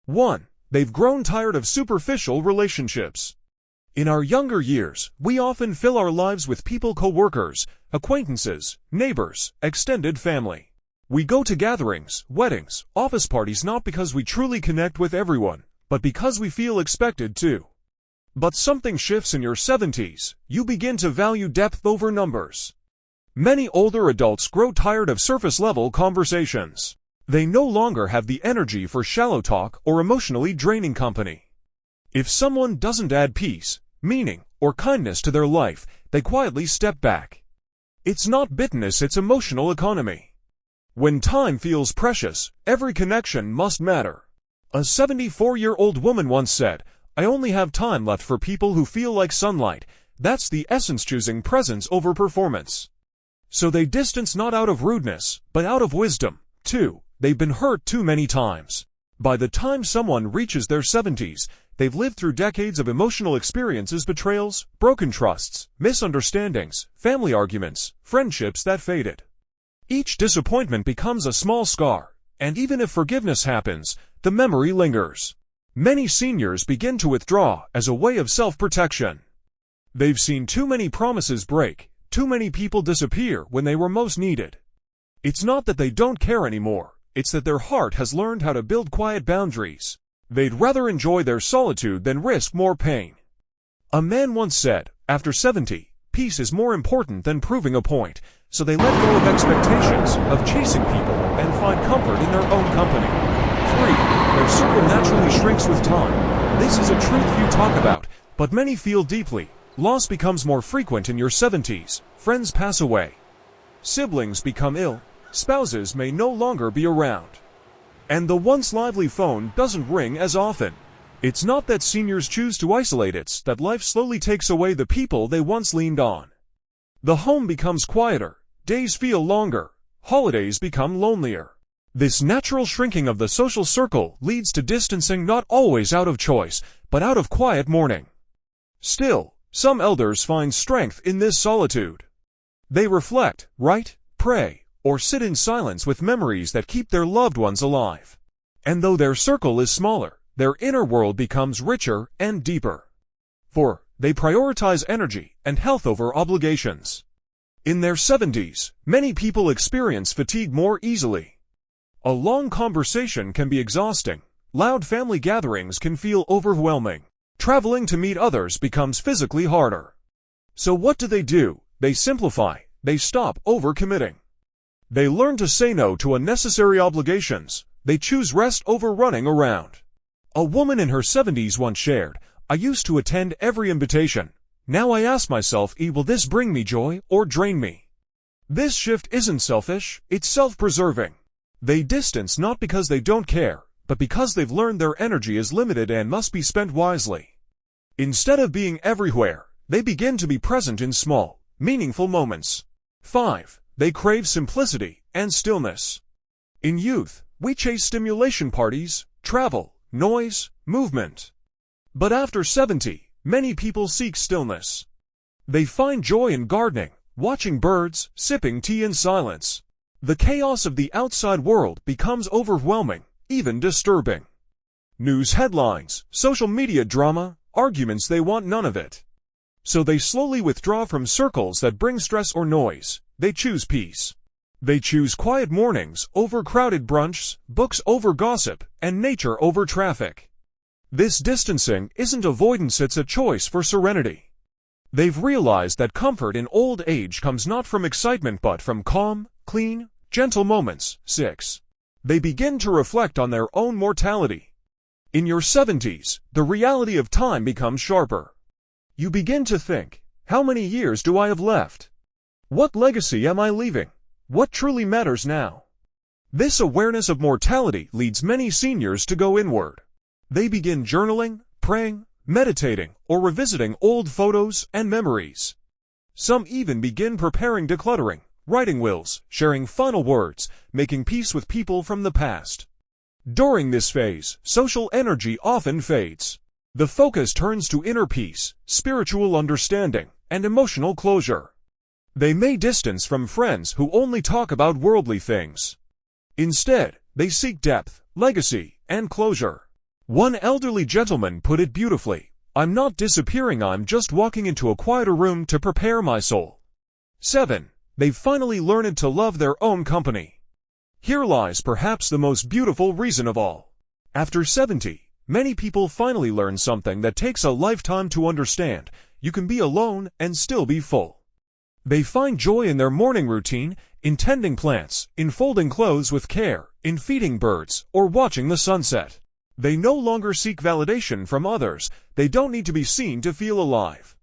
1. They've grown tired of superficial relationships. In our younger years, we often fill our lives with people, co-workers, acquaintances, neighbors, extended family. We go to gatherings, weddings, office parties not because we truly connect with everyone, but because we feel expected to. But something shifts in your 70s. You begin to value depth over numbers. Many older adults grow tired of surface-level conversations. They no longer have the energy for shallow talk or emotionally draining company. If someone doesn't add peace, meaning, or kindness to their life, they quietly step back. It's not bitterness, it's emotional economy. When time feels precious, every connection must matter. A 74-year-old woman once said, "I only have time left for people who feel like sunlight." That's the essence, choosing presence over performance. So they distance not out of rudeness, but out of wisdom. 2. They've been hurt too many times. By the time someone reaches their 70s, they've lived through decades of emotional experiences, betrayals, broken trusts, misunderstandings, family arguments, friendships that faded. Each disappointment becomes a small scar, and even if forgiveness happens, the memory lingers. Many seniors begin to withdraw as a way of self-protection. They've seen too many promises break, too many people disappear when they were most needed. It's not that they don't care anymore, it's that their heart has learned how to build quiet boundaries. They'd rather enjoy their solitude than risk more pain. A man once said, after 70, peace is more important than proving a point, so they let go of expectations, of chasing people, and find comfort in their own company. 3. Their circle naturally shrinks with time. This is a truth few talk about, but many feel deeply. Loss becomes more frequent in your 70s. Friends pass away. Siblings become ill. Spouses may no longer be around. And the once lively phone doesn't ring as often. It's not that seniors choose to isolate, it's that life slowly takes away the people they once leaned on. The home becomes quieter. Days feel longer. Holidays become lonelier. This natural shrinking of the social circle leads to distancing, not always out of choice, but out of quiet mourning. Still, some elders find strength in this solitude. They reflect, write, pray, or sit in silence with memories that keep their loved ones alive. And though their circle is smaller, their inner world becomes richer and deeper. 4. They prioritize energy and health over obligations. In their 70s, many people experience fatigue more easily. A long conversation can be exhausting. Loud family gatherings can feel overwhelming. Traveling to meet others becomes physically harder. So what do? They simplify. They stop overcommitting. They learn to say no to unnecessary obligations. They choose rest over running around. A woman in her 70s once shared, "I used to attend every invitation. Now I ask myself, will this bring me joy or drain me?" This shift isn't selfish, it's self-preserving. They distance not because they don't care, but because they've learned their energy is limited and must be spent wisely. Instead of being everywhere, they begin to be present in small, meaningful moments. 5. They crave simplicity and stillness. In youth, we chase stimulation, parties, travel, noise, movement. But after 70, many people seek stillness. They find joy in gardening, watching birds, sipping tea in silence. The chaos of the outside world becomes overwhelming, even disturbing. News headlines, social media drama, arguments, they want none of it. So they slowly withdraw from circles that bring stress or noise. They choose peace. They choose quiet mornings over crowded brunches, books over gossip, and nature over traffic. This distancing isn't avoidance, it's a choice for serenity. They've realized that comfort in old age comes not from excitement but from calm, clean, gentle moments. 6. They begin to reflect on their own mortality. In your 70s, the reality of time becomes sharper. You begin to think, how many years do I have left? What legacy am I leaving? What truly matters now? This awareness of mortality leads many seniors to go inward. They begin journaling, praying, meditating, or revisiting old photos and memories. Some even begin preparing decluttering, writing wills, sharing final words, making peace with people from the past. During this phase, social energy often fades. The focus turns to inner peace, spiritual understanding, and emotional closure. They may distance from friends who only talk about worldly things. Instead, they seek depth, legacy, and closure. One elderly gentleman put it beautifully, "I'm not disappearing, I'm just walking into a quieter room to prepare my soul." 7. They've finally learned to love their own company. Here lies perhaps the most beautiful reason of all. After 70, many people finally learn something that takes a lifetime to understand: you can be alone and still be full. They find joy in their morning routine, in tending plants, in folding clothes with care, in feeding birds, or watching the sunset. They no longer seek validation from others. They don't need to be seen to feel alive.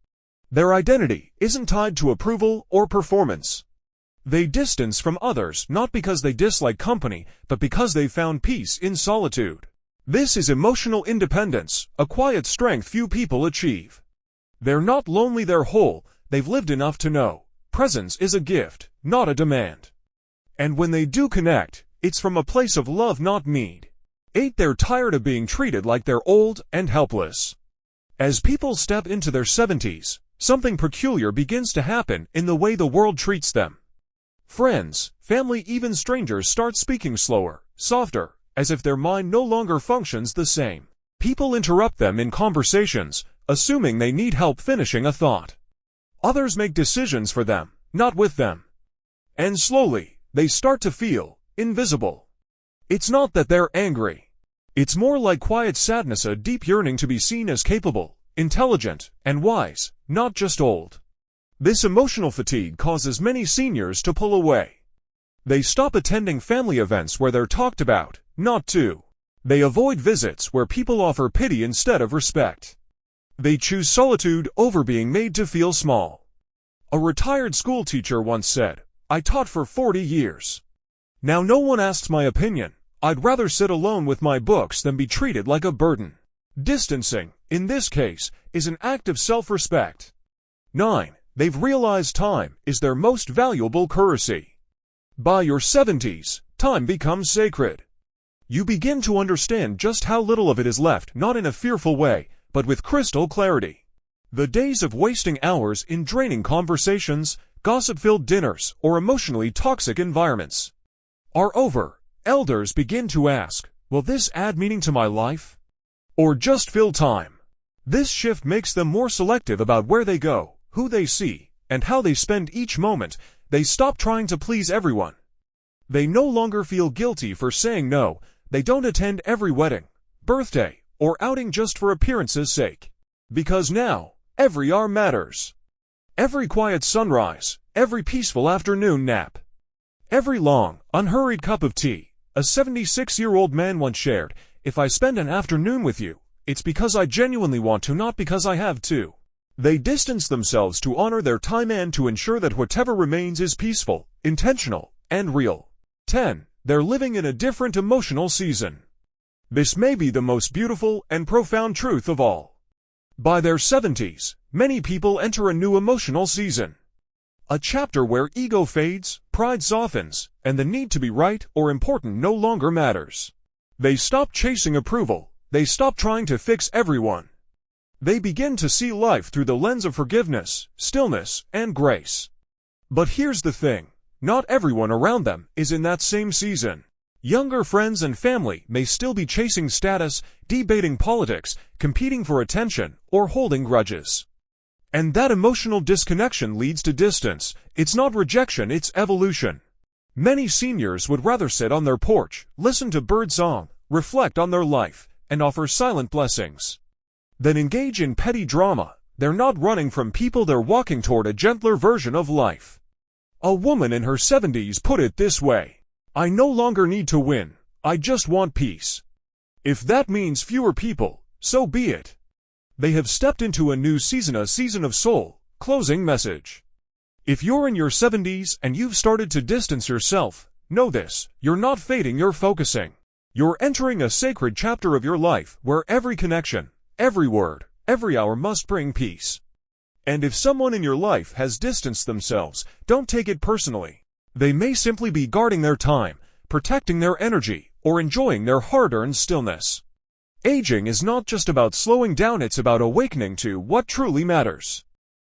Their identity isn't tied to approval or performance. They distance from others not because they dislike company, but because they found peace in solitude. This is emotional independence, a quiet strength few people achieve. They're not lonely, they're whole. They've lived enough to know presence is a gift, not a demand. And when they do connect, it's from a place of love, not need. 8. They're tired of being treated like they're old and helpless. As people step into their 70s, something peculiar begins to happen in the way the world treats them. Friends, family, even strangers start speaking slower, softer, as if their mind no longer functions the same. People interrupt them in conversations, assuming they need help finishing a thought. Others make decisions for them, not with them. And slowly, they start to feel invisible. It's not that they're angry. It's more like quiet sadness, a deep yearning to be seen as capable, intelligent, and wise, not just old. This emotional fatigue causes many seniors to pull away. They stop attending family events where they're talked about, not to. They avoid visits where people offer pity instead of respect. They choose solitude over being made to feel small. A retired school teacher once said, "I taught for 40 years. Now no one asks my opinion. I'd rather sit alone with my books than be treated like a burden." Distancing, in this case, is an act of self-respect. 9. They've realized time is their most valuable currency. By your 70s, time becomes sacred. You begin to understand just how little of it is left, not in a fearful way, but with crystal clarity. The days of wasting hours in draining conversations, gossip-filled dinners, or emotionally toxic environments are over. Elders begin to ask, will this add meaning to my life? Or just fill time? This shift makes them more selective about where they go, who they see, and how they spend each moment. They stop trying to please everyone. They no longer feel guilty for saying no. They don't attend every wedding, birthday, or outing just for appearance's sake. Because now, every hour matters. Every quiet sunrise, every peaceful afternoon nap, every long, unhurried cup of tea. A 76-year-old man once shared, "If I spend an afternoon with you, it's because I genuinely want to, not because I have to." They distance themselves to honor their time and to ensure that whatever remains is peaceful, intentional, and real. 10. They're living in a different emotional season. This may be the most beautiful and profound truth of all. By their 70s, many people enter a new emotional season. A chapter where ego fades, pride softens, and the need to be right or important no longer matters. They stop chasing approval. They stop trying to fix everyone. They begin to see life through the lens of forgiveness, stillness, and grace. But here's the thing. Not everyone around them is in that same season. Younger friends and family may still be chasing status, debating politics, competing for attention, or holding grudges. And that emotional disconnection leads to distance. It's not rejection, it's evolution. Many seniors would rather sit on their porch, listen to birdsong, reflect on their life, and offer silent blessings than engage in petty drama. They're not running from people, they're walking toward a gentler version of life. A woman in her 70s put it this way, "I no longer need to win, I just want peace. If that means fewer people, so be it." They have stepped into a new season, a season of soul. Closing message. If you're in your 70s and you've started to distance yourself, know this: you're not fading, you're focusing. You're entering a sacred chapter of your life where every connection, every word, every hour must bring peace. And if someone in your life has distanced themselves, don't take it personally. They may simply be guarding their time, protecting their energy, or enjoying their hard-earned stillness. Aging is not just about slowing down, it's about awakening to what truly matters.